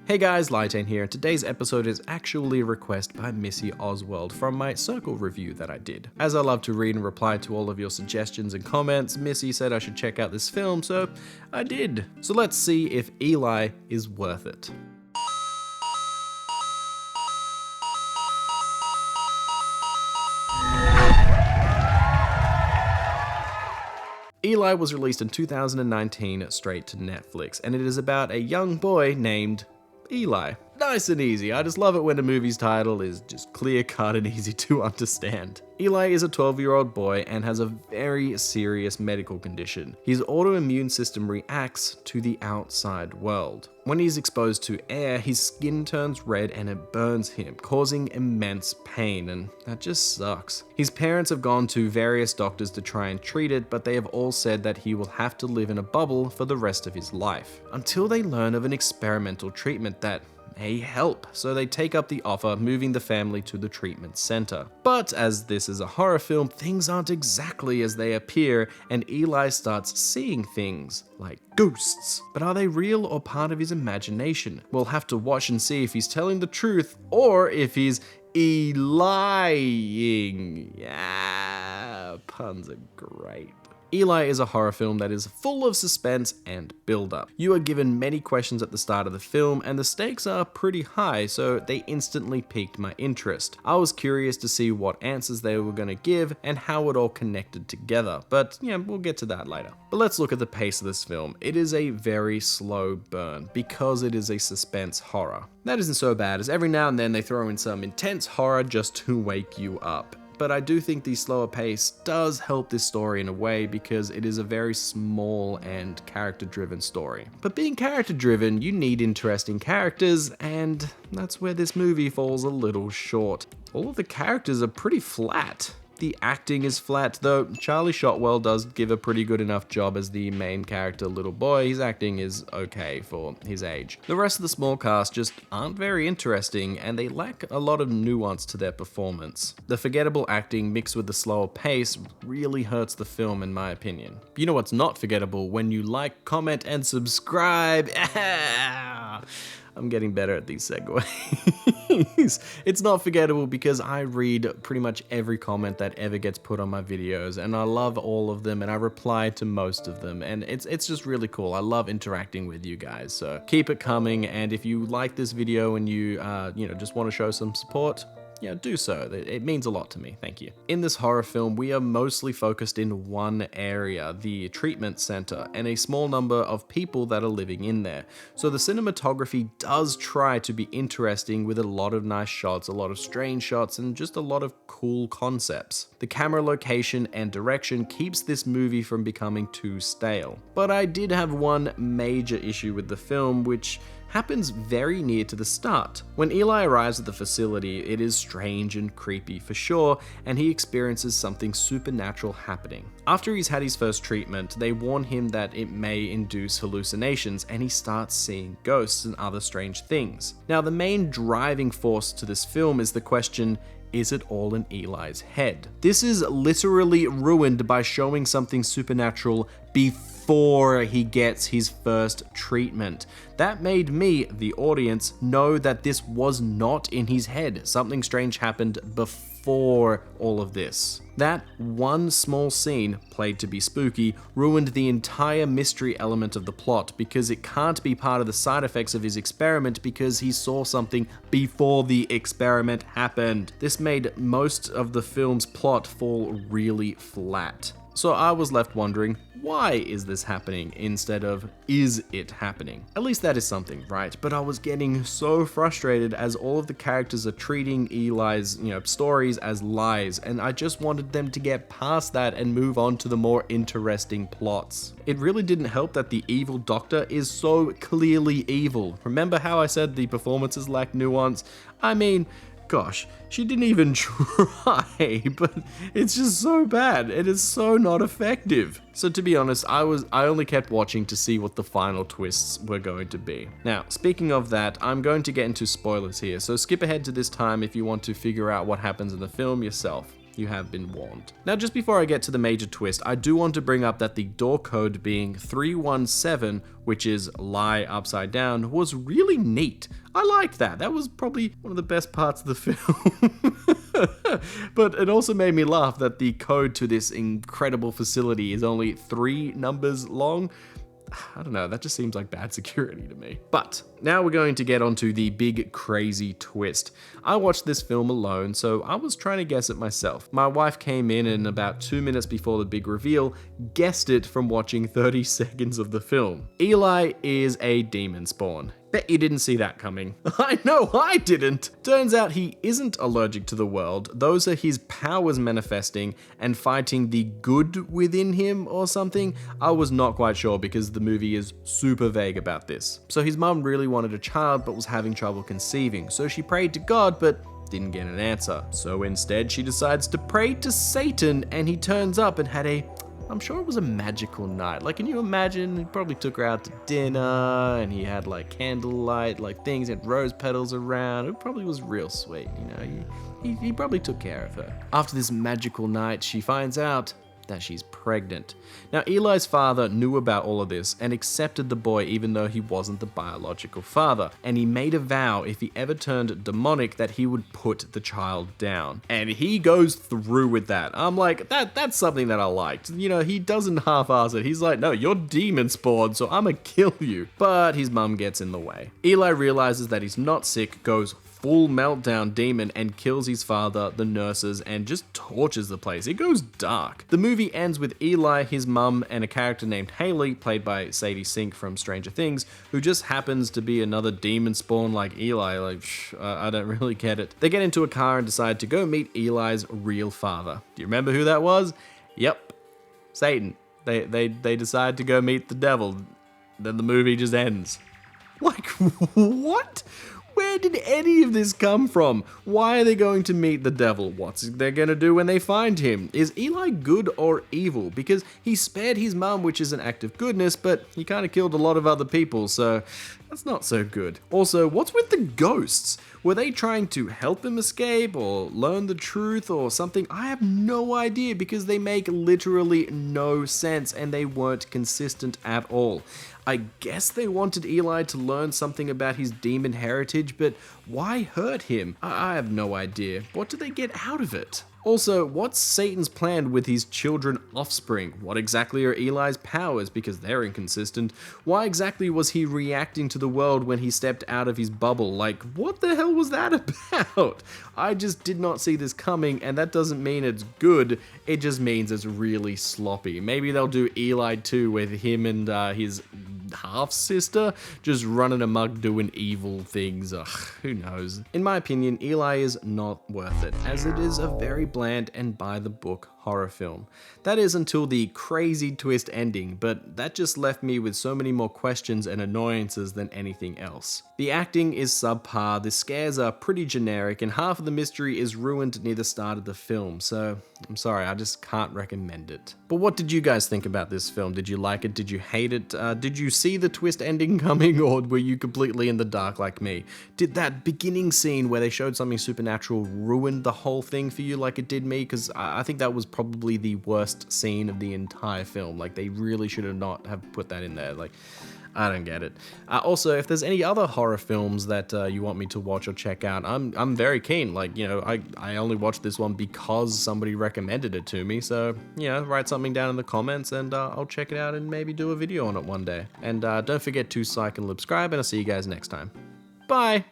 Hey guys, Lytane here, and today's episode is actually a request by Missy Oswald from my Circle review that I did. As I love to read and reply to all of your suggestions and comments, Missy said I should check out this film, so I did. So let's see if Eli is worth it. Eli was released in 2019 straight to Netflix, and it is about a young boy named Eli. Nice and easy. I just love it when a movie's title is just clear cut and easy to understand. Eli is a 12-year-old boy and has a very serious medical condition. His autoimmune system reacts to the outside world. When he's exposed to air, his skin turns red and it burns him, causing immense pain, and that just sucks. His parents have gone to various doctors to try and treat it, but they have all said that he will have to live in a bubble for the rest of his life, until they learn of an experimental treatment that may help, so they take up the offer, moving the family to the treatment center. But as this is a horror film, things aren't exactly as they appear, and Eli starts seeing things like ghosts. But are they real or part of his imagination? We'll have to watch and see if he's telling the truth or if he's lying. Yeah, puns are great. Eli is a horror film that is full of suspense and build-up. You are given many questions at the start of the film, and the stakes are pretty high, so they instantly piqued my interest. I was curious to see what answers they were going to give and how it all connected together, but yeah, we'll get to that later. But let's look at the pace of this film. It is a very slow burn because it is a suspense horror. That isn't so bad, as every now and then they throw in some intense horror just to wake you up. But I do think the slower pace does help this story in a way because it is a very small and character-driven story. But being character-driven, you need interesting characters, and that's where this movie falls a little short. All of the characters are pretty flat. The acting is flat, though Charlie Shotwell does give a pretty good enough job as the main character, little boy. His acting is okay for his age. The rest of the small cast just aren't very interesting, and they lack a lot of nuance to their performance. The forgettable acting mixed with the slower pace really hurts the film in my opinion. You know what's not forgettable? When you like, comment, and subscribe. I'm getting better at these segues. It's not forgettable because I read pretty much every comment that ever gets put on my videos, and I love all of them, and I reply to most of them, and it's just really cool. I love interacting with you guys, so keep it coming. And if you like this video and you just want to show some support, yeah, do so. It means a lot to me. Thank you. In this horror film, we are mostly focused in one area, the treatment center, and a small number of people that are living in there. So the cinematography does try to be interesting with a lot of nice shots, a lot of strange shots, and just a lot of cool concepts. The camera location and direction keeps this movie from becoming too stale. But I did have one major issue with the film, which happens very near to the start. When Eli arrives at the facility, it is strange and creepy for sure, and he experiences something supernatural happening. After he's had his first treatment, they warn him that it may induce hallucinations, and he starts seeing ghosts and other strange things. Now, the main driving force to this film is the question, is it all in Eli's head? This is literally ruined by showing something supernatural before he gets his first treatment. That made me, the audience, know that this was not in his head. Something strange happened before all of this. That one small scene, played to be spooky, ruined the entire mystery element of the plot because it can't be part of the side effects of his experiment because he saw something before the experiment happened. This made most of the film's plot fall really flat. So I was left wondering, why is this happening instead of, is it happening? At least that is something, right? But I was getting so frustrated as all of the characters are treating Eli's, stories as lies, and I just wanted them to get past that and move on to the more interesting plots. It really didn't help that the evil doctor is so clearly evil. Remember how I said the performances lack nuance? I mean, gosh, she didn't even try, but it's just so bad. It is so not effective. So to be honest, I only kept watching to see what the final twists were going to be. Now, speaking of that, I'm going to get into spoilers here, so skip ahead to this time if you want to figure out what happens in the film yourself. you have been warned. Now, just before I get to the major twist, I do want to bring up that the door code being 317, which is lie upside down, was really neat. I liked that. That was probably one of the best parts of the film. But it also made me laugh that the code to this incredible facility is only 3 numbers long. I don't know, that just seems like bad security to me. But now we're going to get onto the big crazy twist. I watched this film alone, so I was trying to guess it myself. My wife came in and about 2 minutes before the big reveal, guessed it from watching 30 seconds of the film. Eli is a demon spawn. Bet you didn't see that coming. I know I didn't! Turns out he isn't allergic to the world. Those are his powers manifesting and fighting the good within him or something. I was not quite sure because the movie is super vague about this. So his mum really wanted a child but was having trouble conceiving. So she prayed to God but didn't get an answer. So instead she decides to pray to Satan, and he turns up and had I'm sure it was a magical night. Like, can you imagine? He probably took her out to dinner and he had like candlelight, like things and rose petals around. It probably was real sweet, you know. He probably took care of her. After this magical night, she finds out that she's pregnant. Now, Eli's father knew about all of this and accepted the boy even though he wasn't the biological father. And he made a vow if he ever turned demonic that he would put the child down. And he goes through with that. I'm like, that's something that I liked. You know, he doesn't half-ass it. He's like, no, you're demon spawned, so I'ma kill you. But his mum gets in the way. Eli realizes that he's not sick, goes full meltdown demon and kills his father, the nurses, and just tortures the place. It goes dark. The movie ends with Eli, his mum, and a character named Haley, played by Sadie Sink from Stranger Things, who just happens to be another demon spawn like Eli. Like, I don't really get it. They get into a car and decide to go meet Eli's real father. Do you remember who that was? Yep, Satan. They decide to go meet the devil. Then the movie just ends. Like, what? Where did any of this come from? Why are they going to meet the devil? What's they going to do when they find him? Is Eli good or evil? Because he spared his mum, which is an act of goodness, but he kind of killed a lot of other people, so that's not so good. Also, what's with the ghosts? Were they trying to help him escape or learn the truth or something? I have no idea because they make literally no sense and they weren't consistent at all. I guess they wanted Eli to learn something about his demon heritage, but why hurt him? I have no idea. What do they get out of it? Also, what's Satan's plan with his children offspring? What exactly are Eli's powers? Because they're inconsistent. Why exactly was he reacting to the world when he stepped out of his bubble? Like, what the hell was that about? I just did not see this coming, and that doesn't mean it's good. It just means it's really sloppy. Maybe they'll do Eli 2 with him and his half-sister just running amok doing evil things. Ugh, who knows? In my opinion, Eli is not worth it, as it is a very bland and by-the-book horror film. That is until the crazy twist ending, but that just left me with so many more questions and annoyances than anything else. The acting is subpar, the scares are pretty generic, and half of the mystery is ruined near the start of the film, so I'm sorry, I just can't recommend it. But what did you guys think about this film? Did you like it? Did you hate it? Did you see the twist ending coming, or were you completely in the dark like me? Did that beginning scene where they showed something supernatural ruin the whole thing for you like it did me? Because I think that was probably the worst scene of the entire film. Like, they really should have not have put that in there. Like, I don't get it. Also, if there's any other horror films that you want me to watch or check out, I'm very keen. Like, you know, I only watched this one because somebody recommended it to me. So, you know, write something down in the comments and I'll check it out and maybe do a video on it one day. And don't forget to like and subscribe, and I'll see you guys next time. Bye!